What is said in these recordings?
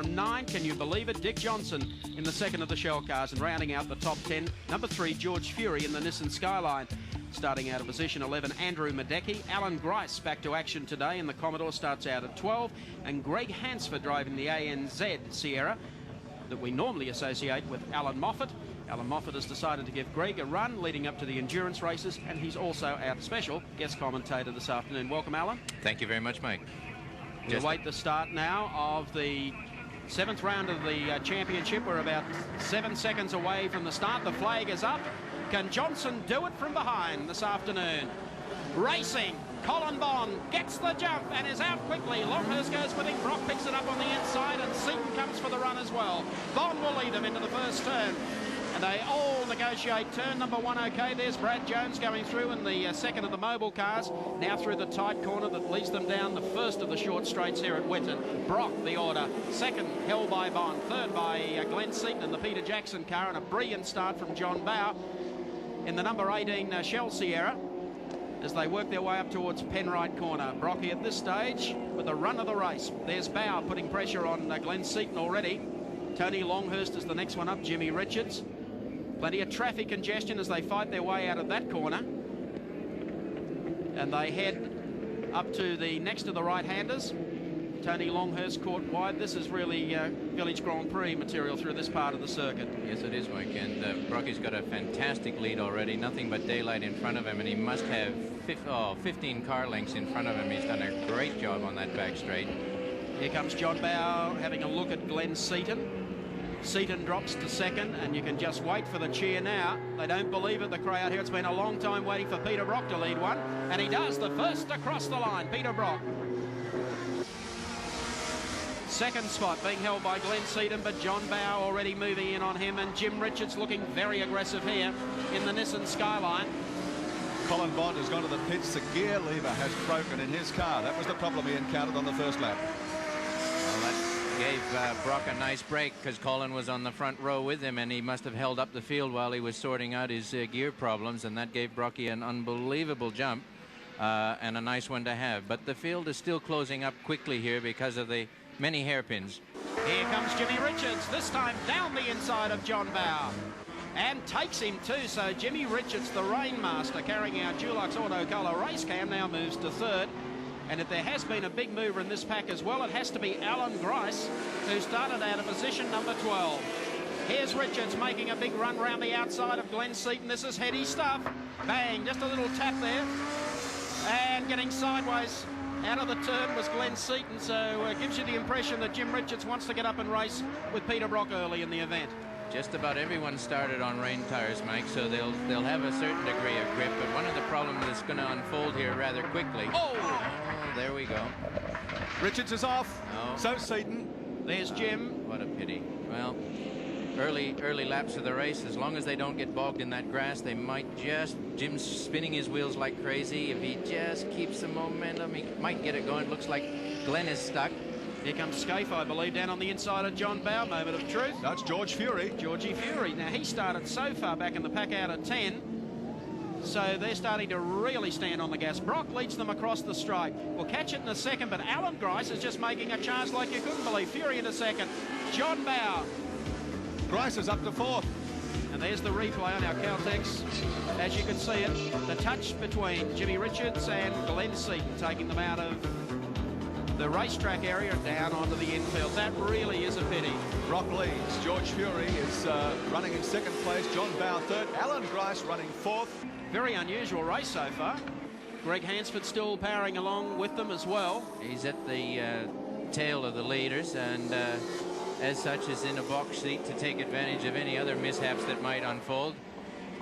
from 9. Can you believe it? Dick Johnson in the second of the shell cars, and rounding out the top 10, number 3, George Fury in the Nissan Skyline. Starting out of position 11, Andrew Madecki. Alan Grice back to action today, and the Commodore starts out at 12. And Greg Hansford driving the ANZ Sierra that we normally associate with Alan Moffat. Alan Moffat has decided to give Greg a run leading up to the endurance races, and he's also our special guest commentator this afternoon. Welcome, Alan. Thank you very much, Mike. We await the start now of the 7th round of the championship. We're about 7 seconds away from the start. The flag is up. Can Johnson do it from behind this afternoon? Racing. Colin Bond gets the jump and is out quickly. Longhurst goes with him. Brock picks it up on the inside, and Seaton comes for the run as well. Bond will lead them into the first turn, and they all negotiate turn number 1. Okay, there's Brad Jones going through in the second of the mobile cars. Now through the tight corner that leads them down the first of the short straights here at Winton. Brock, the order. Second, held by Bond. Third by Glenn Seaton in the Peter Jackson car, and a brilliant start from John Bowe in the number 18 Shell Sierra as they work their way up towards Penrite corner. Brocky at this stage with the run of the race. There's Bowe putting pressure on Glenn Seaton already. Tony Longhurst is the next one up, Jimmy Richards. Plenty of traffic congestion as they fight their way out of that corner. And they head up to the next to the right-handers. Tony Longhurst caught wide. This is really Village Grand Prix material through this part of the circuit. Yes, it is, Mike. And Brocky's got a fantastic lead already. Nothing but daylight in front of him, and he must have 15 car lengths in front of him. He's done a great job on that back straight. Here comes John Bowe having a look at Glenn Seaton. Seaton drops to second, and you can just wait for the cheer now. They don't believe it, the crowd here. It's been a long time waiting for Peter Brock to lead one, and he does, the first across the line, Peter Brock. Second spot being held by Glenn Seaton, but John Bowe already moving in on him, and Jim Richards looking very aggressive here in the Nissan Skyline. Colin Bond has gone to the pits. The gear lever has broken in his car. That was the problem he encountered on the first lap. Well, that gave Brock a nice break, because Colin was on the front row with him, and he must have held up the field while he was sorting out his gear problems, and that gave Brocky an unbelievable jump and a nice one to have. But the field is still closing up quickly here because of the many hairpins. Here comes Jimmy Richards, this time down the inside of John Bowe, and takes him too. So Jimmy Richards, the Rainmaster, carrying our Dulux Auto Colour race cam, now moves to third. And if there has been a big mover in this pack as well, it has to be Alan Grice, who started out of position number 12. Here's Richards making a big run round the outside of Glenn Seaton. This is heady stuff. Bang, just a little tap there. And getting sideways out of the turn was Glenn Seaton, so it gives you the impression that Jim Richards wants to get up and race with Peter Brock early in the event. Just about everyone started on rain tires, Mike, so they'll have a certain degree of grip, but one of the problems that's going to unfold here rather quickly. Oh, there we go. Richards is off. Oh. So Seaton. There's Jim. What a pity. Well, early laps of the race, as long as they don't get bogged in that grass, they might just... Jim's spinning his wheels like crazy. If he just keeps the momentum, he might get it going. Looks like Glenn is stuck. Here comes Skaife, I believe, down on the inside of John Bowe. Moment of truth. That's George Fury. Georgie Fury. Now, he started so far back in the pack out of 10. So they're starting to really stand on the gas. Brock leads them across the straight. We'll catch it in a second, but Alan Grice is just making a charge like you couldn't believe. Fury into second. John Bowe. Grice is up to fourth. And there's the replay on our Caltex. As you can see it, the touch between Jimmy Richards and Glenn Seaton, taking them out of the racetrack area down onto the infield. That really is a pity. Brock leads. George Fury is running in second place. John Bowe third. Alan Grice running fourth. Very unusual race so far. Greg Hansford still powering along with them as well. He's at the tail of the leaders, and as such is in a box seat to take advantage of any other mishaps that might unfold.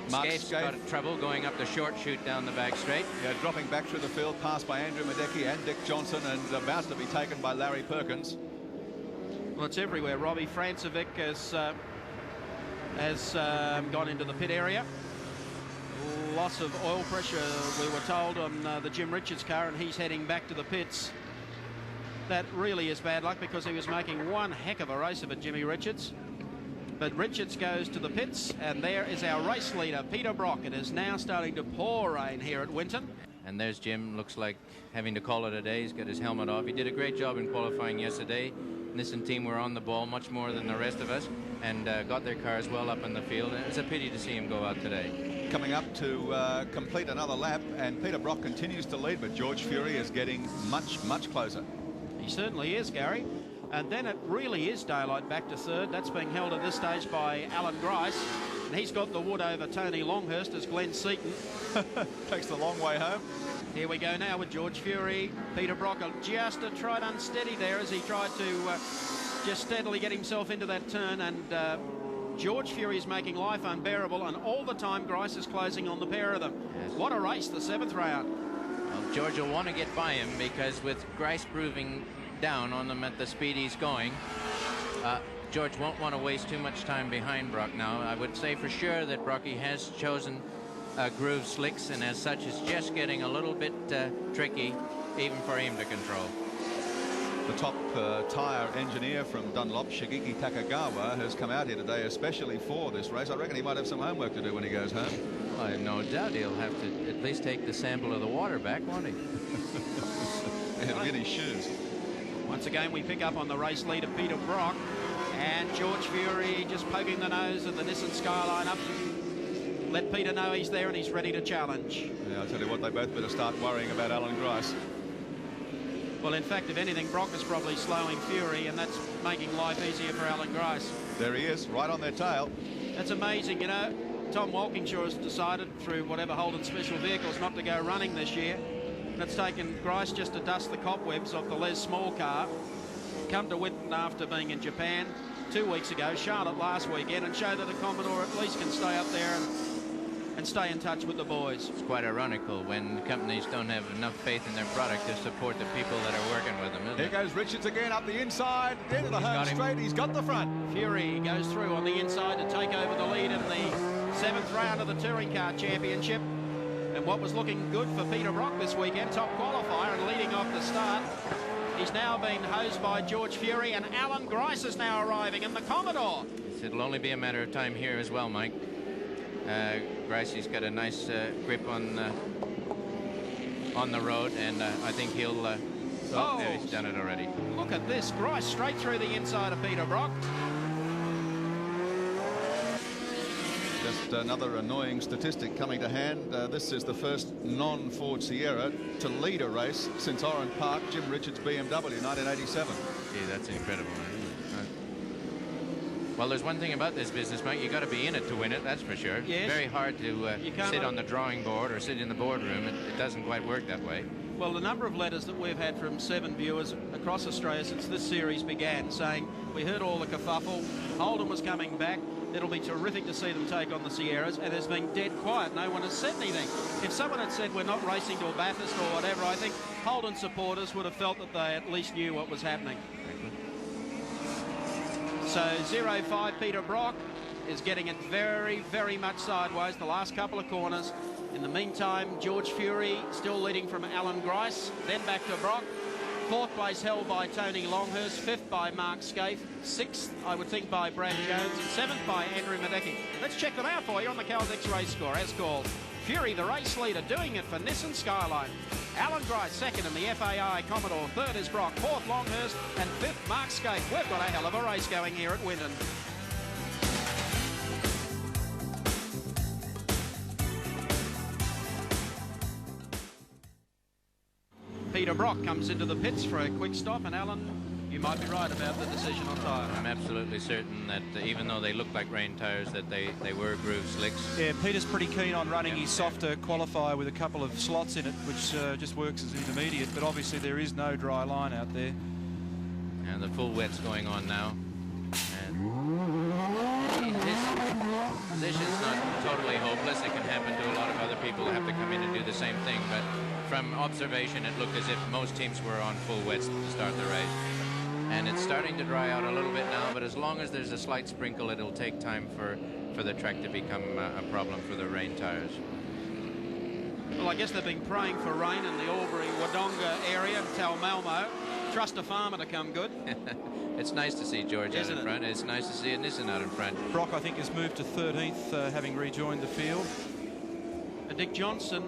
Skaife's got trouble going up the short chute down the back straight. Yeah, dropping back through the field, passed by Andrew Madecki and Dick Johnson, and about to be taken by Larry Perkins. Well, it's everywhere. Robbie Francevic has gone into the pit area. Loss of oil pressure, we were told, on the Jim Richards car, and he's heading back to the pits. That really is bad luck, because he was making one heck of a race of it, Jimmy Richards. But Richards goes to the pits, and there is our race leader, Peter Brock. It is now starting to pour rain here at Winton. And there's Jim, looks like having to call it a day. He's got his helmet off. He did a great job in qualifying yesterday. Nissan team were on the ball much more than the rest of us, and got their cars well up in the field. And it was a pity to see him go out today. Coming up to complete another lap, and Peter Brock continues to lead, but George Fury is getting much, much closer. He certainly is, Gary. And then it really is daylight back to third. That's being held at this stage by Alan Grice. And he's got the wood over Tony Longhurst as Glenn Seaton takes the long way home. Here we go now with George Fury. Peter Brock just a trot unsteady there as he tried to just steadily get himself into that turn. And George Fury is making life unbearable. And all the time, Grice is closing on the pair of them. Yes. What a race, the 7th round. Well, George will want to get by him because with Grice proving down on them at the speed he's going, George won't want to waste too much time behind Brock now. I would say for sure that Brocky has chosen groove slicks, and as such it's just getting a little bit tricky even for him to control. The top tyre engineer from Dunlop, Shigeki Takagawa, has come out here today especially for this race. I reckon he might have some homework to do when he goes home. Well, I have no doubt he'll have to at least take the sample of the water back, won't he? He'll get his shoes. Once again, we pick up on the race leader, Peter Brock, and George Fury just poking the nose of the Nissan Skyline up. Let Peter know he's there and he's ready to challenge. Yeah, I'll tell you what, they both better start worrying about Alan Grice. Well, in fact, if anything, Brock is probably slowing Fury, and that's making life easier for Alan Grice. There he is, right on their tail. That's amazing, you know. Tom Walkinshaw has decided through whatever Holden special vehicles not to go running this year. That's taken Grice just to dust the cobwebs off the Les Small car. Come to Winton after being in Japan 2 weeks ago, Charlotte last weekend, and show that the Commodore at least can stay up there and stay in touch with the boys. It's quite ironical when companies don't have enough faith in their product to support the people that are working with them, isn't it? Here goes Richards again up the inside, into the home straight. He's got the front. Fury goes through on the inside to take over the lead in the 7th round of the Touring Car Championship. And what was looking good for Peter Brock this weekend, top qualifier and leading off the start. He's now been hosed by George Fury, and Alan Grice is now arriving in the Commodore. It'll only be a matter of time here as well, Mike. Gricey's got a nice grip on the road, and I think he'll... there, he's done it already. Look at this. Grice straight through the inside of Peter Brock. Just another annoying statistic coming to hand. This is the first non-Ford Sierra to lead a race since Oran Park, Jim Richards BMW, 1987. Gee, that's incredible, man. Well, there's one thing about this business, Mike. You got to be in it to win it, that's for sure. Yes. Very hard to sit on the drawing board or sit in the boardroom. It doesn't quite work that way. Well, the number of letters that we've had from 7 viewers across Australia since this series began saying, we heard all the kerfuffle, Holden was coming back, it'll be terrific to see them take on the Sierras, and there's been dead quiet. No one has said anything. If someone had said we're not racing to a Bathurst or whatever, I think Holden supporters would have felt that they at least knew what was happening. So 0-5 Peter Brock is getting it very, very much sideways the last couple of corners. In the meantime, George Fury still leading from Alan Grice, then back to Brock. 4th place held by Tony Longhurst, 5th by Mark Skaife, 6th, I would think, by Brad Jones, and 7th by Andrew Madecki. Let's check them out for you on the Caltex race score, as called. Fury, the race leader, doing it for Nissan Skyline. Alan Grice, 2nd in the FAI Commodore. 3rd is Brock. 4th, Longhurst. And 5th, Mark Skaife. We've got a hell of a race going here at Winton. Peter Brock comes into the pits for a quick stop, and Alan, you might be right about the decision on tyre. I'm absolutely certain that even though they look like rain tyres, that they were groove slicks. Yeah, Peter's pretty keen on running his softer qualifier with a couple of slots in it, which just works as intermediate, but obviously there is no dry line out there. And the full wet's going on now. And this position's not totally hopeless. It can happen to a lot of other people who have to come in and do the same thing, but from observation, it looked as if most teams were on full wets to start the race. And it's starting to dry out a little bit now, but as long as there's a slight sprinkle, it'll take time for the track to become a problem for the rain tires. Well, I guess they've been praying for rain in the Albury-Wodonga area, Talmalmo. Trust a farmer to come good. It's nice to see George out in front. It's nice to see a Nissan out in front. Brock, I think, has moved to 13th, having rejoined the field. Dick Johnson,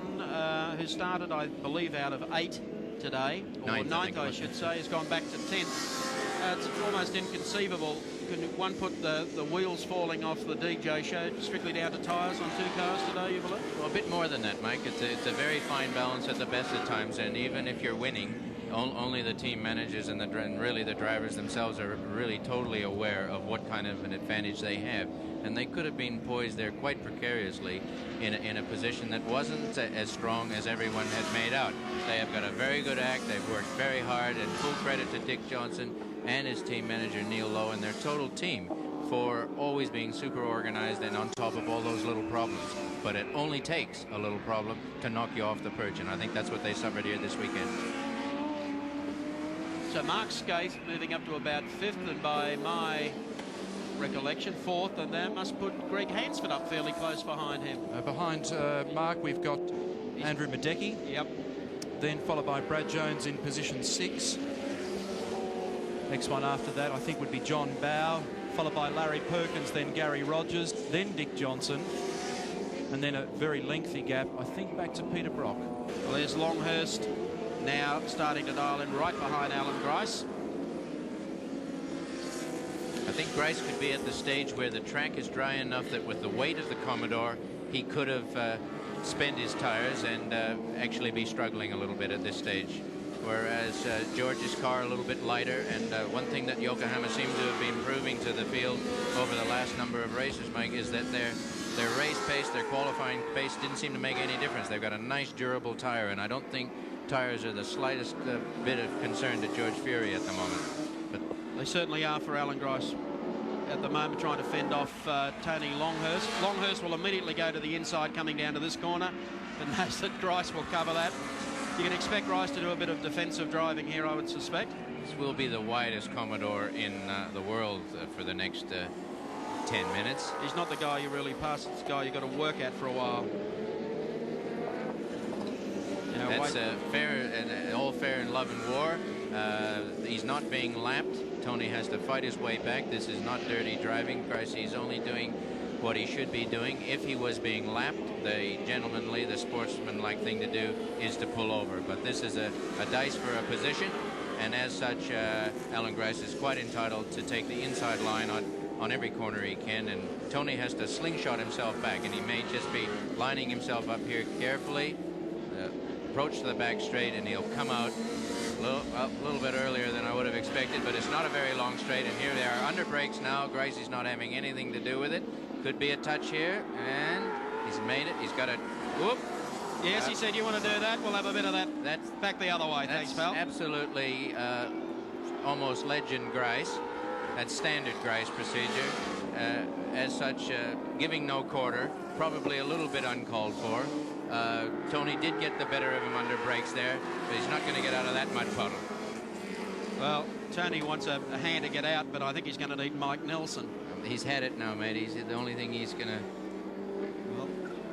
who started, I believe, out of 8 today, or 9th, I should say, has gone back to 10th. It's almost inconceivable. Can one put the wheels falling off the DJ show strictly down to tyres on 2 cars today, you believe? Well, a bit more than that, Mike. It's a very fine balance at the best of times, and even if you're winning, only the team managers and really the drivers themselves are really totally aware of what kind of an advantage they have. And they could have been poised there quite precariously in a position that wasn't as strong as everyone had made out. They have got a very good act. They've worked very hard, and full credit to Dick Johnson and his team manager Neil Lowe and their total team for always being super organized and on top of all those little problems. But it only takes a little problem to knock you off the perch, and I think that's what they suffered here this weekend. So Mark Skaife moving up to about 5th, and by my recollection 4th, and that must put Greg Hansford up fairly close behind him. Behind Mark, we've got Andrew Madecki. Yep. Then followed by Brad Jones in position 6. Next one after that, I think, would be John Bowe, followed by Larry Perkins, then Gary Rogers, then Dick Johnson, and then a very lengthy gap, I think, back to Peter Brock. Well, there's Longhurst now starting to dial in right behind Alan Grice. I think Grice could be at the stage where the track is dry enough that with the weight of the Commodore, he could have spent his tires and actually be struggling a little bit at this stage. Whereas George's car a little bit lighter, and one thing that Yokohama seemed to have been proving to the field over the last number of races, Mike, is that their race pace, their qualifying pace didn't seem to make any difference. They've got a nice durable tire, and I don't think tires are the slightest bit of concern to George Fury at the moment. But they certainly are for Alan Grice at the moment, trying to fend off Tony Longhurst. Longhurst will immediately go to the inside coming down to this corner, but knows that Grice will cover that. You can expect Grice to do a bit of defensive driving here, I would suspect. This will be the widest Commodore in the world for the next 10 minutes. He's not the guy you really pass, it's the guy you've got to work at for a while. That's fair, and all fair in love and war. He's not being lapped. Tony has to fight his way back. This is not dirty driving. He's only doing what he should be doing. If he was being lapped, the gentlemanly, the sportsmanlike thing to do is to pull over. But this is a dice for a position, and as such, Alan Grice is quite entitled to take the inside line on every corner he can, and Tony has to slingshot himself back, and he may just be lining himself up here carefully, approach to the back straight, and he'll come out a little bit earlier than I would have expected, but it's not a very long straight, and here they are under brakes now. Grice is not having anything to do with it. Could be a touch here, and he's made it. He's got a whoop. Yes, he said, you want to do that? We'll have a bit of that. That's back the other way. Thanks, pal. Absolutely almost legend Grice. That's standard Grice procedure. As such, giving no quarter, probably a little bit uncalled for. Tony did get the better of him under brakes there, but he's not going to get out of that mud puddle. Well, Tony wants a hand to get out, but I think he's going to need Mike Nelson. He's had it now, mate. The only thing he's going to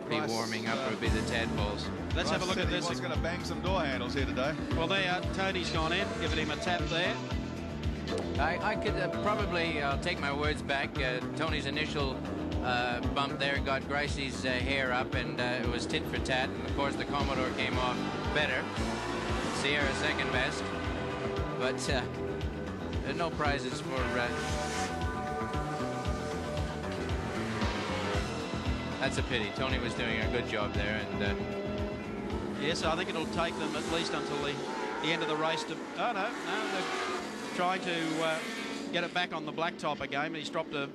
be warming up would be the tadpoles. Let's have a look at this. He's going to bang some door handles here today. Well, there, Tony's gone in, giving him a tap there. I could probably, I'll take my words back. Tony's initial bump there got Gricey's hair up, and it was tit for tat, and of course the Commodore came off better. Sierra second best, but no prizes for that's a pity. Tony was doing a good job there, and yes, I think it'll take them at least until the end of the race to no, they're trying to get it back on the blacktop again. He's dropped a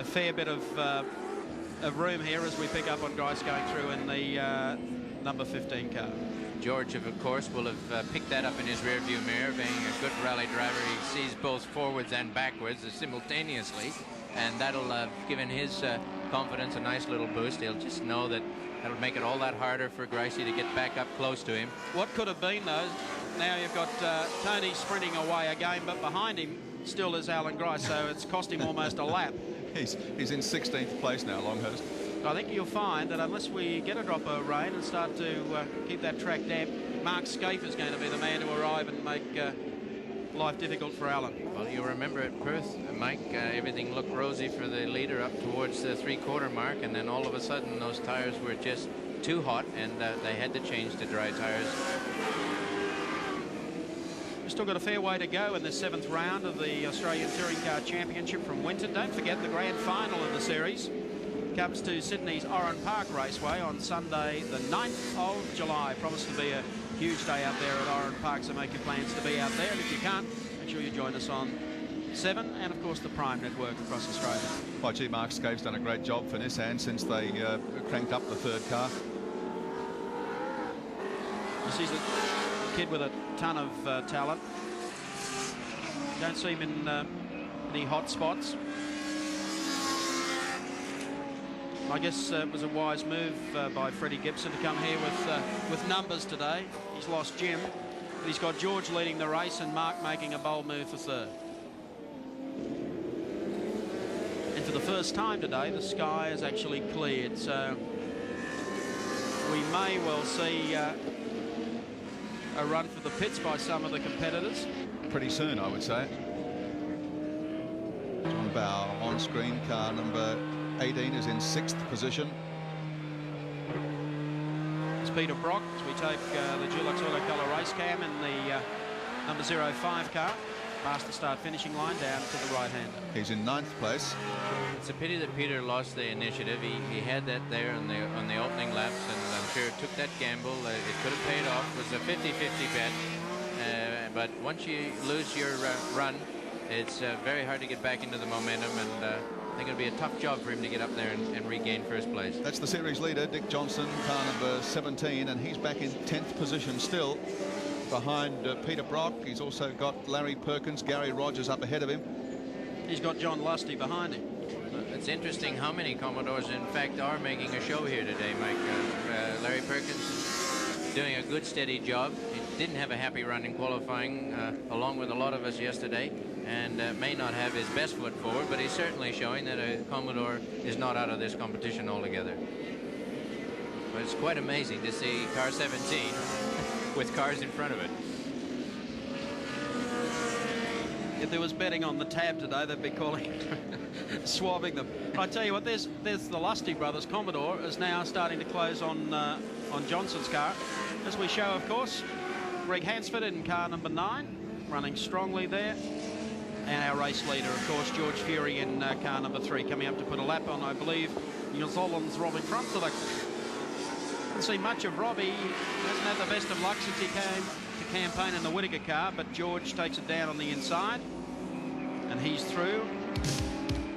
fair bit of room here as we pick up on Grice going through in the number 15 car. George, of course, will have picked that up in his rearview mirror. Being a good rally driver, he sees both forwards and backwards simultaneously, and that'll have given his confidence a nice little boost. He'll just know that that'll make it all that harder for Gricey to get back up close to him. What could have been, though, now you've got Tony sprinting away again, but behind him still is Alan Grice, so it's cost him almost a lap. He's in 16th place now, Longhurst. I think you'll find that unless we get a drop of rain and start to keep that track damp, Mark Skaife is going to be the man to arrive and make life difficult for Alan. Well, you remember at Perth, Mike, everything looked rosy for the leader up towards the three-quarter mark, and then all of a sudden those tires were just too hot, and they had to change to dry tires. We've still got a fair way to go in the 7th round of the Australian Touring Car Championship from Winton. Don't forget the grand final of the series comes to Sydney's Oran Park Raceway on Sunday, the 9th of July. Promised to be a huge day out there at Oran Park, so make your plans to be out there. And if you can't, make sure you join us on 7 and, of course, the Prime Network across Australia. Well, gee, Mark Skaife's done a great job for Nissan since they cranked up the 3rd car. This is a kid with a ton of talent. Don't see him in any hot spots. I guess it was a wise move by Freddie Gibson to come here with numbers today. He's lost Jim, but he's got George leading the race and Mark making a bold move for 3rd. And for the first time today, the sky is actually cleared, so we may well see a run for the pits by some of the competitors. Pretty soon, I would say. John Bow on screen, car number 18 is in 6th position. It's Peter Brock as we take the Dulux Auto Colour race cam in the number 05 car. Past the start finishing line down to the right-hander. He's in 9th place. It's a pity that Peter lost the initiative. He had that there on the opening laps, and I'm sure it took that gamble. It could have paid off. It was a 50-50 bet. But once you lose your run, it's very hard to get back into the momentum, and I think it'll be a tough job for him to get up there and regain 1st place. That's the series leader, Dick Johnson, car number 17, and he's back in 10th position still, behind Peter Brock. He's also got Larry Perkins, Gary Rogers up ahead of him. He's got John Lusty behind him. It's interesting how many Commodores, in fact, are making a show here today, Mike. Larry Perkins doing a good, steady job. He didn't have a happy run in qualifying, along with a lot of us yesterday, and may not have his best foot forward, but he's certainly showing that a Commodore is not out of this competition altogether. But it's quite amazing to see car 17 with cars in front of it. If there was betting on the tab today, they'd be calling it swabbing them. I tell you what, there's the Lusty brothers. Commodore is now starting to close on Johnson's car. As we show, of course, Greg Hansford in car number 9, running strongly there. And our race leader, of course, George Fury in car number 3, coming up to put a lap on, I believe, New Zealand's Robbie Front. So I didn't see much of Robbie. He hasn't had the best of luck since he came to campaign in the Whittaker car, but George takes it down on the inside, and he's through.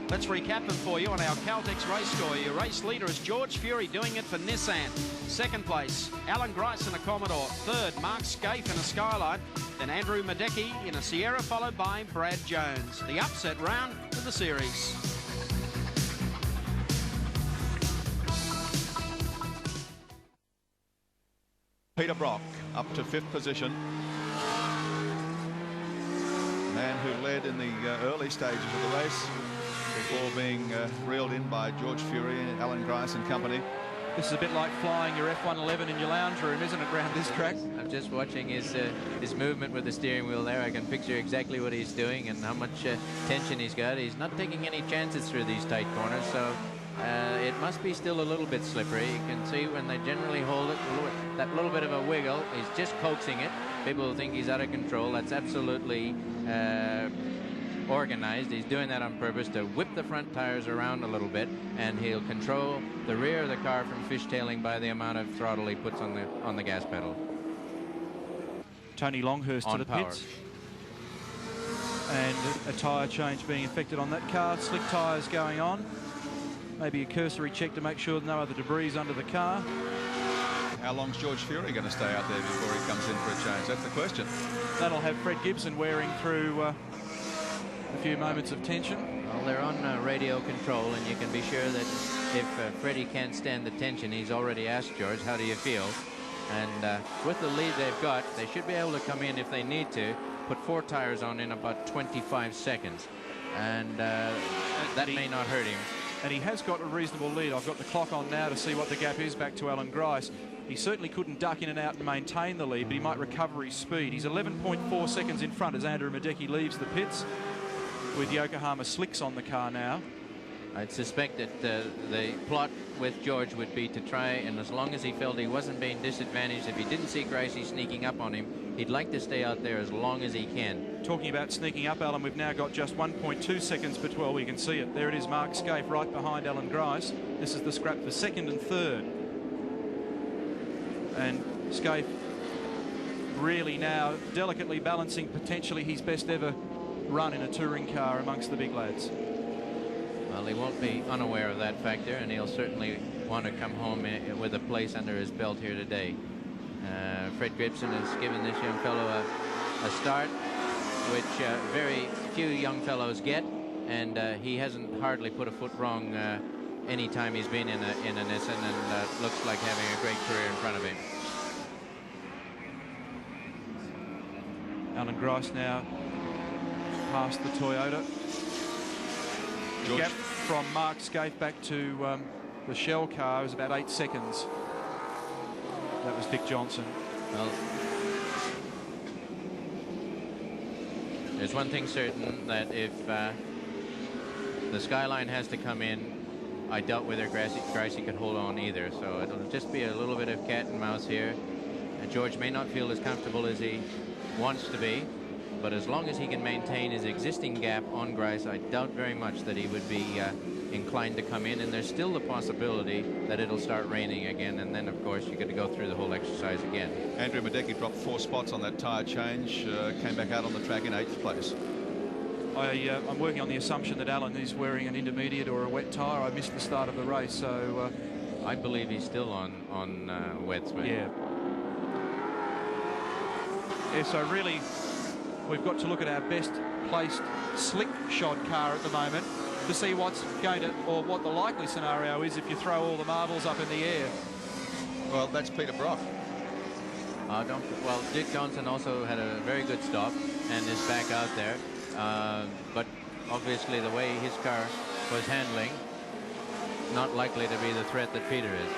Let's recap them for you on our Caltex race score. Your race leader is George Fury, doing it for Nissan. 2nd place, Alan Grice in a Commodore. 3rd, Mark Skaife in a Skyline. Then Andrew Madecki in a Sierra, followed by Brad Jones. The upset round of the series. Peter Brock up to 5th position. Man who led in the early stages of the race before being reeled in by George Fury and Alan Grice and company. This is a bit like flying your F111 in your lounge room, isn't it, around this track? I'm just watching his movement with the steering wheel there. I can picture exactly what he's doing and how much tension he's got. He's not taking any chances through these tight corners, so it must be still a little bit slippery. You can see when they generally hold it, that little bit of a wiggle, he's just coaxing it. People think he's out of control. That's absolutely organized. He's doing that on purpose to whip the front tires around a little bit, and he'll control the rear of the car from fishtailing by the amount of throttle he puts on the gas pedal. Tony Longhurst to the pits, and a tyre change being effected on that car. Slick tyres going on. Maybe a cursory check to make sure no other debris is under the car. How long's George Fury going to stay out there before he comes in for a change? That's the question. That'll have Fred Gibson wearing through a few moments of tension. Well, they're on radio control, and you can be sure that if Freddie can't stand the tension, he's already asked George, how do you feel? And with the lead they've got, they should be able to come in if they need to, put 4 tires on in about 25 seconds. And that may not hurt him. And he has got a reasonable lead. I've got the clock on now to see what the gap is back to Alan Grice. He certainly couldn't duck in and out and maintain the lead, but he might recover his speed. He's 11.4 seconds in front as Andrew Madecki leaves the pits, with Yokohama slicks on the car now. I'd suspect that the plot with George would be to try, and as long as he felt he wasn't being disadvantaged, if he didn't see Gricey sneaking up on him, He'd like to stay out there as long as he can. Talking about sneaking up, Alan, we've now got just 1.2 seconds per 12. You can see it. There it is, Mark Skaife right behind Alan Grice. This is the scrap for second and third. And Skaife really now delicately balancing potentially his best ever run in a touring car amongst the big lads. Well, he won't be unaware of that factor, and he'll certainly want to come home with a place under his belt here today. Fred Gibson has given this young fellow a start, which very few young fellows get, and he hasn't hardly put a foot wrong any time he's been in a Nissan, and looks like having a great career in front of him. Alan Grice now past the Toyota. The gap from Mark Skaife back to the Shell car is about 8 seconds. That was Dick Johnson. Well, there's one thing certain, that if the Skyline has to come in, I doubt whether Gracie could hold on either. So it'll just be a little bit of cat and mouse here. And George may not feel as comfortable as he wants to be, but as long as he can maintain his existing gap on Grice, I doubt very much that he would be inclined to come in. And there's still the possibility that it'll start raining again, and then of course you got to go through the whole exercise again. Andrew Madecki dropped 4 spots on that tyre change, came back out on the track in 8th place. I'm working on the assumption that Alan is wearing an intermediate or a wet tyre. I missed the start of the race, so I believe he's still on wets, mate. Yeah. Yeah, so really we've got to look at our best placed slick shod car at the moment to see what's going to, or what the likely scenario is if you throw all the marbles up in the air. Well, that's Peter Brock. Well, Dick Johnson also had a very good stop and is back out there. But obviously the way his car was handling, not likely to be the threat that Peter is.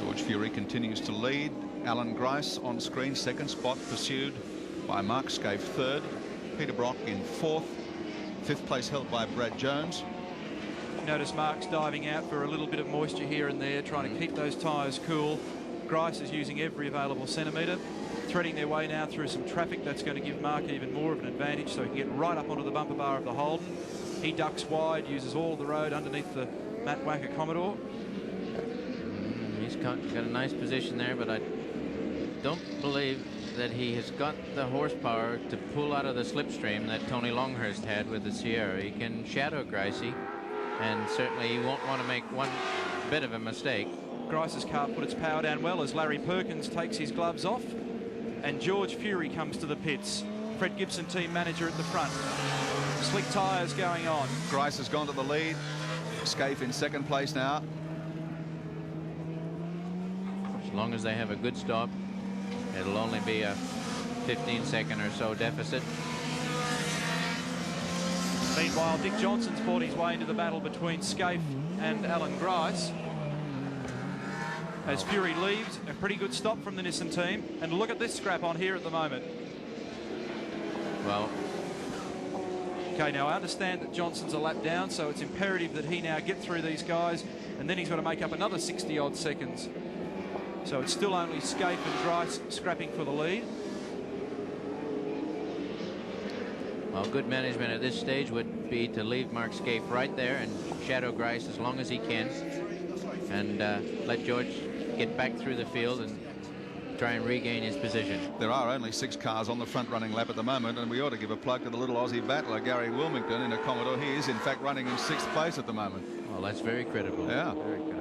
George Fury continues to lead. Alan Grice on screen, 2nd spot, pursued by Mark Skaife, 3rd. Peter Brock in 4th. 5th place held by Brad Jones. Notice Mark's diving out for a little bit of moisture here and there, trying to keep those tyres cool. Grice is using every available centimetre, threading their way now through some traffic. That's going to give Mark even more of an advantage, so he can get right up onto the bumper bar of the Holden. He ducks wide, uses all of the road underneath the Matt Wacker Commodore. He's got a nice position there, but I don't believe that he has got the horsepower to pull out of the slipstream that Tony Longhurst had with the Sierra. He can shadow Gricey, and certainly he won't want to make one bit of a mistake. Grice's car put its power down well as Larry Perkins takes his gloves off, and George Fury comes to the pits. Fred Gibson, team manager, at the front. Slick tyres going on. Grice has gone to the lead. Skaife in 2nd place now. As long as they have a good stop, it'll only be a 15-second or so deficit. Meanwhile, Dick Johnson's fought his way into the battle between Skaife and Alan Grice. As Fury leaves, a pretty good stop from the Nissan team. And look at this scrap on here at the moment. Well, okay, now I understand that Johnson's a lap down, so it's imperative that he now get through these guys, and then he's got to make up another 60-odd seconds. So it's still only Skaife and Grice scrapping for the lead. Well, good management at this stage would be to leave Mark Skaife right there and shadow Grice as long as he can, and let George get back through the field and try and regain his position. There are only 6 cars on the front running lap at the moment, and we ought to give a plug to the little Aussie battler, Gary Wilmington, in a Commodore. He is, in fact, running in 6th place at the moment. Well, that's very credible. Yeah. Very credible.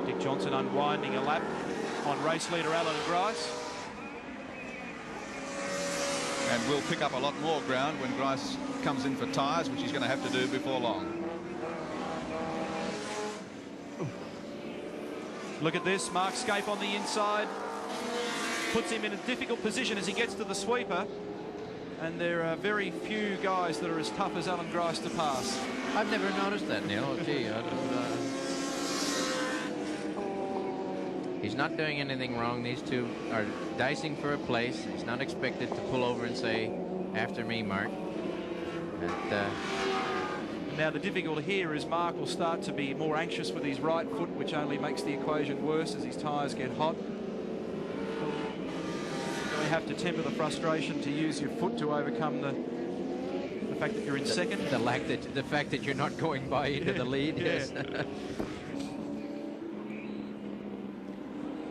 Dick Johnson unwinding a lap on race leader Alan Grice. And will pick up a lot more ground when Grice comes in for tyres, which he's going to have to do before long. Look at this, Mark Skaife on the inside. Puts him in a difficult position as he gets to the sweeper. And there are very few guys that are as tough as Alan Grice to pass. I've never noticed that, Neil. Gee, he's not doing anything wrong. These two are dicing for a place. He's not expected to pull over and say, "After me, Mark." And Now the difficulty here is Mark will start to be more anxious with his right foot, which only makes the equation worse as his tyres get hot. You have to temper the frustration to use your foot to overcome the fact that you're in second. The fact that you're not going by into the lead. Yeah. Yes.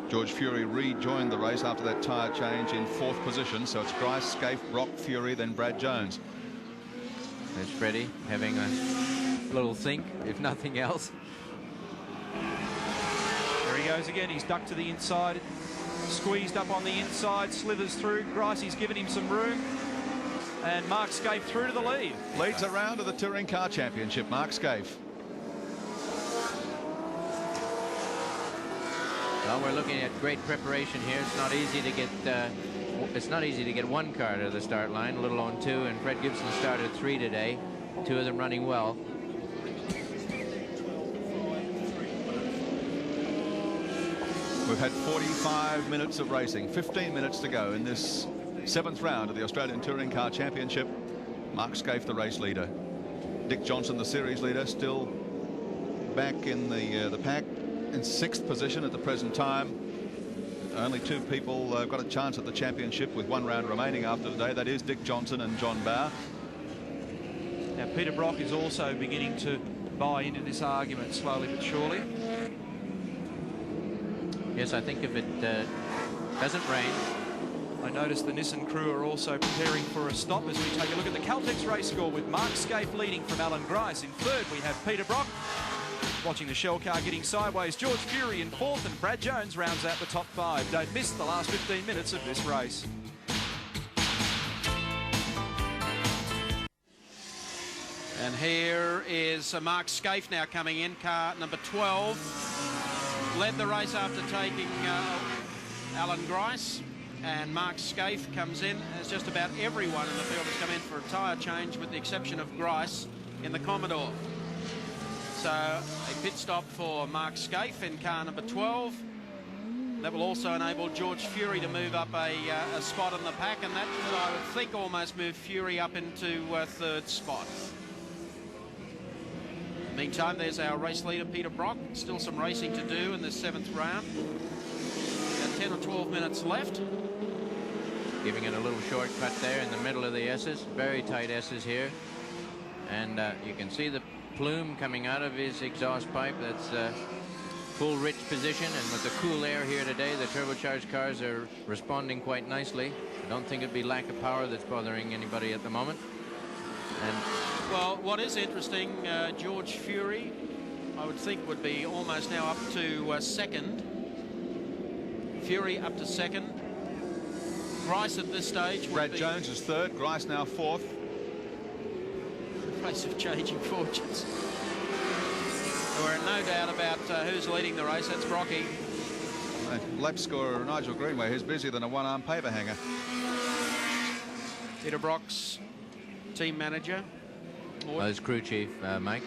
George Fury rejoined the race after that tyre change in 4th position. So it's Grice, Skaife, Brock, Fury, then Brad Jones. There's Freddie having a little think, if nothing else. There he goes again. He's ducked to the inside, squeezed up on the inside, slithers through. Gricey's given him some room, and Mark Skaife through to the lead. Leads a round of the Touring Car Championship, Mark Skaife. Well, we're looking at great preparation here. It's not easy to get one car to the start line, let alone two, and Fred Gibson started 3 today, 2 of them running well. We've had 45 minutes of racing, 15 minutes to go in this 7th round of the Australian Touring Car Championship. Mark Skaife, the race leader. Dick Johnson, the series leader, still back in the pack in 6th position at the present time. Only 2 people got a chance at the championship with 1 round remaining after today. That is Dick Johnson and John Bowe. Now Peter Brock is also beginning to buy into this argument slowly but surely. Yes, I think if it doesn't rain. I noticed the Nissan crew are also preparing for a stop as we take a look at the Caltex race score with Mark Skaife leading from Alan Grice. In 3rd we have Peter Brock. Watching the shell car getting sideways, George Fury in 4th, and Brad Jones rounds out the top 5. Don't miss the last 15 minutes of this race. And here is Mark Skaife now coming in, car number 12. Led the race after taking Alan Grice, and Mark Skaife comes in as just about everyone in the field has come in for a tyre change with the exception of Grice in the Commodore. So a pit stop for Mark Skaife in car number 12. That will also enable George Fury to move up a spot in the pack, and that would, I would think, almost move Fury up into 3rd spot. Meantime, there's our race leader, Peter Brock. Still some racing to do in this 7th round. About 10 or 12 minutes left. Giving it a little shortcut there in the middle of the S's. Very tight S's here. And you can see the plume coming out of his exhaust pipe. That's full rich position, and with the cool air here today, the turbocharged cars are responding quite nicely. I don't think it'd be lack of power that's bothering anybody at the moment. And well, what is interesting, George Fury, I would think, would be almost now up to 2nd. Fury up to 2nd. Grice at this stage would Brad be... Jones is 3rd, Grice now 4th. Race of changing fortunes. We're in no doubt about who's leading the race. That's Brocky. Lap scorer Nigel Greenway, who's busier than a one-arm paper hanger. Peter Brock's team manager. his crew chief, Mike.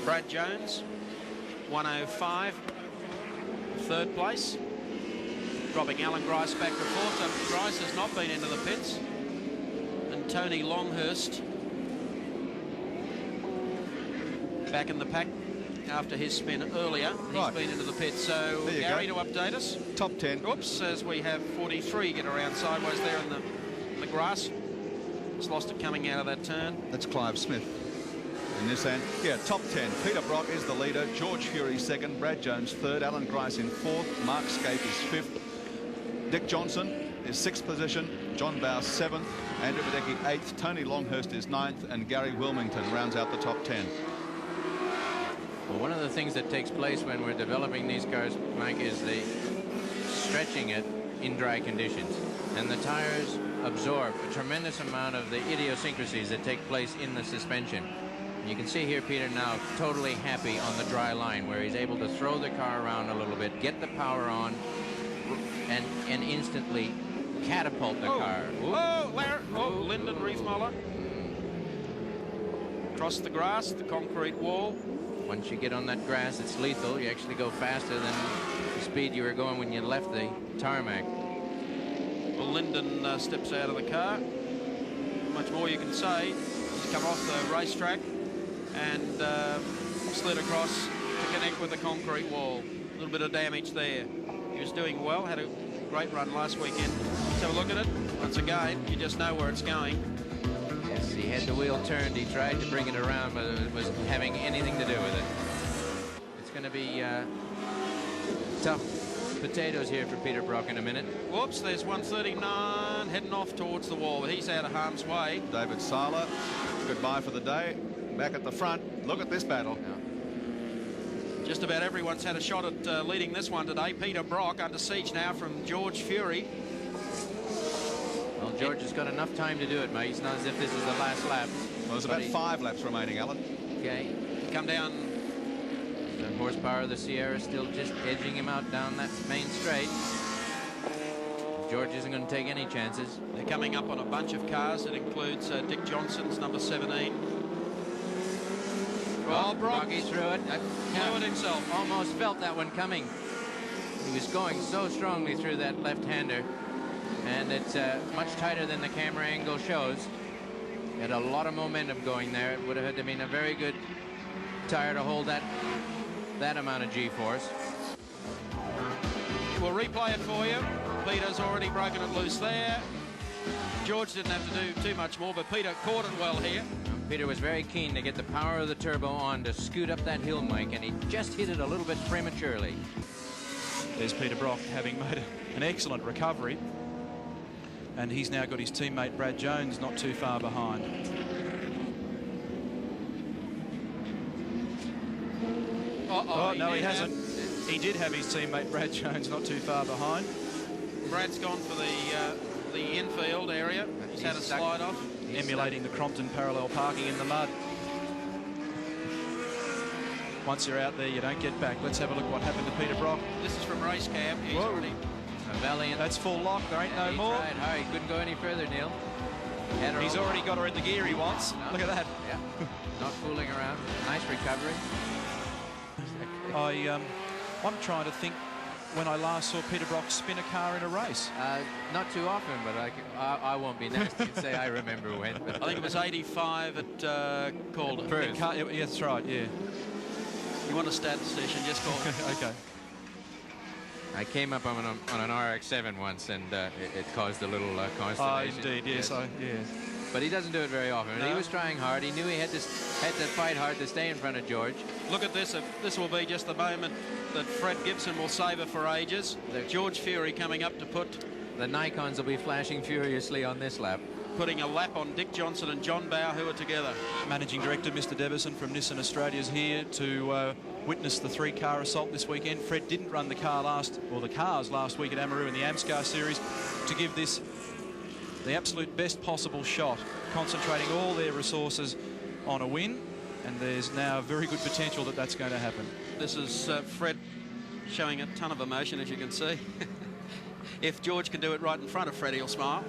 Brad Jones, 105, 3rd place. Dropping Alan Grice back to 4th. So Grice has not been into the pits. And Tony Longhurst back in the pack after his spin earlier. He's been into the pits. So Gary, to update us. Top 10. Oops, as we have 43 get around sideways there in the grass. Just lost it coming out of that turn. That's Clive Smith in this end. Yeah, top 10. Peter Brock is the leader. George Fury 2nd. Brad Jones 3rd. Alan Grice in 4th. Mark Skaife is 5th. Dick Johnson is 6th position. John Bowe 7th. Andrew Badecki 8th. Tony Longhurst is 9th. And Gary Wilmington rounds out the top 10. Well, one of the things that takes place when we're developing these cars, Mike, is the stretching it in dry conditions. And the tires absorb a tremendous amount of the idiosyncrasies that take place in the suspension. You can see here Peter now totally happy on the dry line, where he's able to throw the car around a little bit, get the power on, and instantly catapult the car. Lyndon Riefmuller. Across the grass, the concrete wall. Once you get on that grass, it's lethal. You actually go faster than the speed you were going when you left the tarmac. Well, Lyndon steps out of the car. Much more you can say. He's come off the racetrack. and slid across to connect with the concrete wall. A little bit of damage there. He was doing well, had a great run last weekend. Let's have a look at it. Once again, you just know where it's going. Yes, he had the wheel turned. He tried to bring it around, but it was having anything to do with it. It's going to be tough potatoes here for Peter Brock in a minute. Whoops, there's 139 heading off towards the wall, but he's out of harm's way. David Sala, goodbye for the day. Back at the front. Look at this battle. Just about everyone's had a shot at leading this one today. Peter Brock under siege now from George Fury. Well, George has got enough time to do it, mate. It's not as if this is the last lap. Well, there's about 5 laps remaining, Alan. Okay. Come down. The horsepower of the Sierra still just edging him out down that main straight. George isn't going to take any chances. They're coming up on a bunch of cars. It includes Dick Johnson's number 17. Oh, Brocky threw it. Blew it himself. Almost felt that one coming. He was going so strongly through that left-hander, and it's much tighter than the camera angle shows. He had a lot of momentum going there. It would have had to been a very good tire to hold that amount of G-force. We'll replay it for you. Peter's already broken it loose there. George didn't have to do too much more, but Peter caught it well here. Peter was very keen to get the power of the turbo on to scoot up that hill, Mike, and he just hit it a little bit prematurely. There's Peter Brock having made an excellent recovery, and he's now got his teammate Brad Jones not too far behind. Oh, no, he hasn't. He did have his teammate Brad Jones not too far behind. Brad's gone for the infield area. He's had a slide off. Emulating the Crompton parallel parking in the mud. Once you're out there, you don't get back. Let's have a look what happened to Peter Brock. This is from race cam. He's already... A valiant. That's full lock. There ain't no more. Tried hard. He couldn't go any further, Neil. He's already got her in the gear he wants. No. Look at that. Yeah. Not fooling around. Nice recovery. I'm trying to think when I last saw Peter Brock spin a car in a race. Not too often, but I won't be nasty and say I remember when. I think it was 85 at Calder. Yeah, that's right, yeah. You want a statistician, just call it. Okay. I came up on an RX-7 once, and it caused a little consternation. Oh, indeed, yes. Yeah. But he doesn't do it very often. No. He was trying hard. He knew he had to fight hard to stay in front of George. Look at this. This will be just the moment that Fred Gibson will savour for ages. George Fury coming up to put... The Nikons will be flashing furiously on this lap. Putting a lap on Dick Johnson and John Bowe, who are together. Managing Director Mr. Devison from Nissan Australia is here to witness the 3-car assault this weekend. Fred didn't run the cars last week at Amaru in the AMSCAR series to give this the absolute best possible shot, concentrating all their resources on a win, and there's now very good potential that that's going to happen. This is Fred showing a ton of emotion, as you can see. If George can do it right in front of Fred, he'll smile.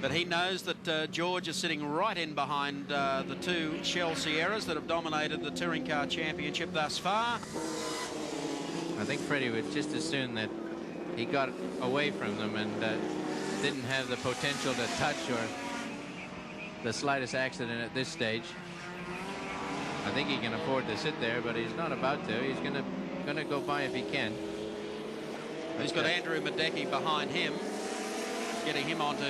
But he knows that George is sitting right in behind the 2 Shell Sierras that have dominated the Touring Car Championship thus far. I think Freddie would just as soon that he got away from them and didn't have the potential to touch or the slightest accident at this stage. I think he can afford to sit there, but he's not about to. He's gonna go by if he can. He's got Andrew Madecki behind him, getting him onto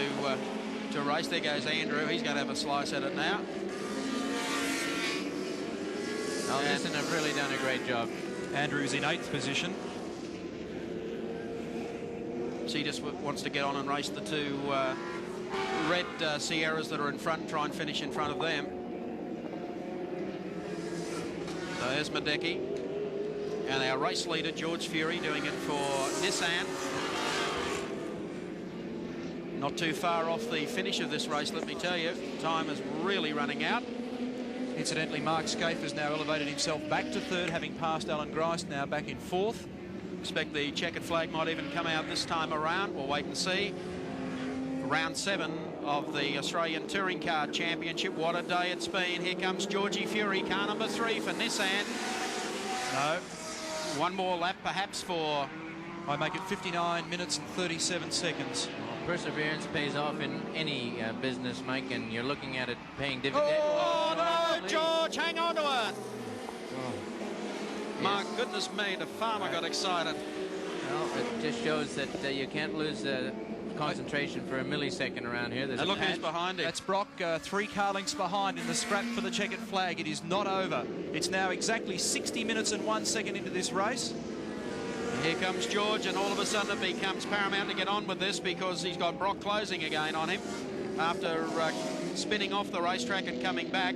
to race. There goes Andrew. He's going to have a slice at it now. Nissan have really done a great job. Andrew's in 8th position. So he just wants to get on and race the 2 red Sierras that are in front, try and finish in front of them. So there's Madecki. And our race leader, George Fury, doing it for Nissan. Not too far off the finish of this race, let me tell you. Time is really running out. Incidentally, Mark Skaife has now elevated himself back to 3rd, having passed Alan Grice, now back in 4th. Expect the checkered flag might even come out this time around. We'll wait and see. Round 7 of the Australian Touring Car Championship. What a day it's been. Here comes Georgie Fury, car number 3 for Nissan. No. One more lap perhaps for... I make it 59 minutes and 37 seconds. Perseverance pays off in any business, Mike, and you're looking at it paying dividends. Oh, no, George, hang on to it. My goodness me, the farmer got excited. Well, it just shows that you can't lose concentration for a millisecond around here. And look who's behind him. That's Brock, 3 car lengths behind in the scrap for the checkered flag. It is not over. It's now exactly 60 minutes and 1 second into this race. Here comes George, and all of a sudden it becomes paramount to get on with this because he's got Brock closing again on him after spinning off the racetrack and coming back.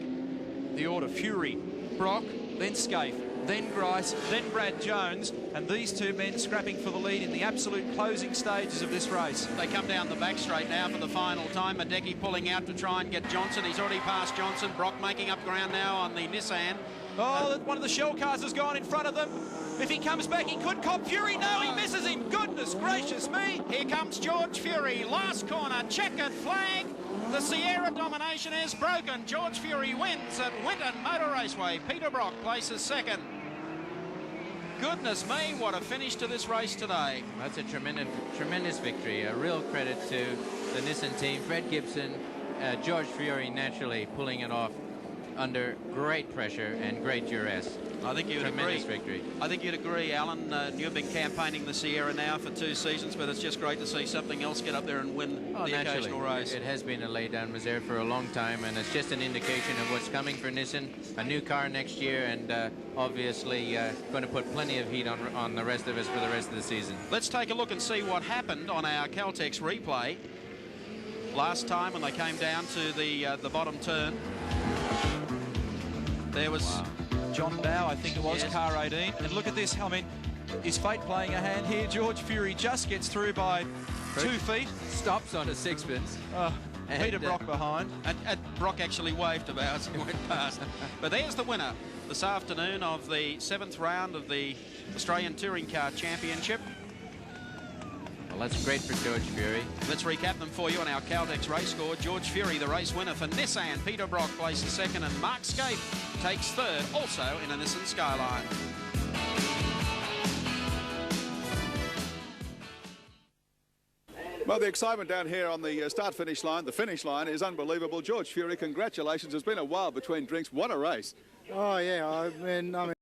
The order: Fury, Brock, then Skaife, then Grice, then Brad Jones, and these two men scrapping for the lead in the absolute closing stages of this race. They come down the back straight now for the final time. Madecki pulling out to try and get Johnson. He's already passed Johnson. Brock making up ground now on the Nissan. Oh, one of the shell cars has gone in front of them. If he comes back, he could cop Fury. No, he misses him. Goodness gracious me. Here comes George Fury. Last corner, checkered flag. The Sierra domination is broken. George Fury wins at Winton Motor Raceway. Peter Brock places second. Goodness me, what a finish to this race today. That's a tremendous victory. A real credit to the Nissan team. Fred Gibson, George Fury naturally pulling it off under great pressure and great duress. I think you'd Tremendous agree. victory. I think you'd agree, Alan. You've been campaigning the Sierra now for 2 seasons, but it's just great to see something else get up there and win the occasional race. It has been a lay-down reserve for a long time, and it's just an indication of what's coming for Nissan. A new car next year, and obviously going to put plenty of heat on the rest of us for the rest of the season. Let's take a look and see what happened on our Caltex replay last time when they came down to the bottom turn. There was John Bow, I think it was, yes. car 18. And look at this. I mean, is fate playing a hand here? George Fury just gets through by 2 feet. Stops on a sixpence. Peter Brock behind. And Brock actually waved about as he went past. But there's the winner this afternoon of the 7th round of the Australian Touring Car Championship. Well, that's great for George Fury. Let's recap them for you on our Caltex race score. George Fury, the race winner for Nissan. Peter Brock places second, and Mark Skaife takes third, also in a Nissan Skyline. Well, the excitement down here on the start-finish line, the finish line, is unbelievable. George Fury, congratulations. It's been a while between drinks. What a race. Oh, yeah. I mean,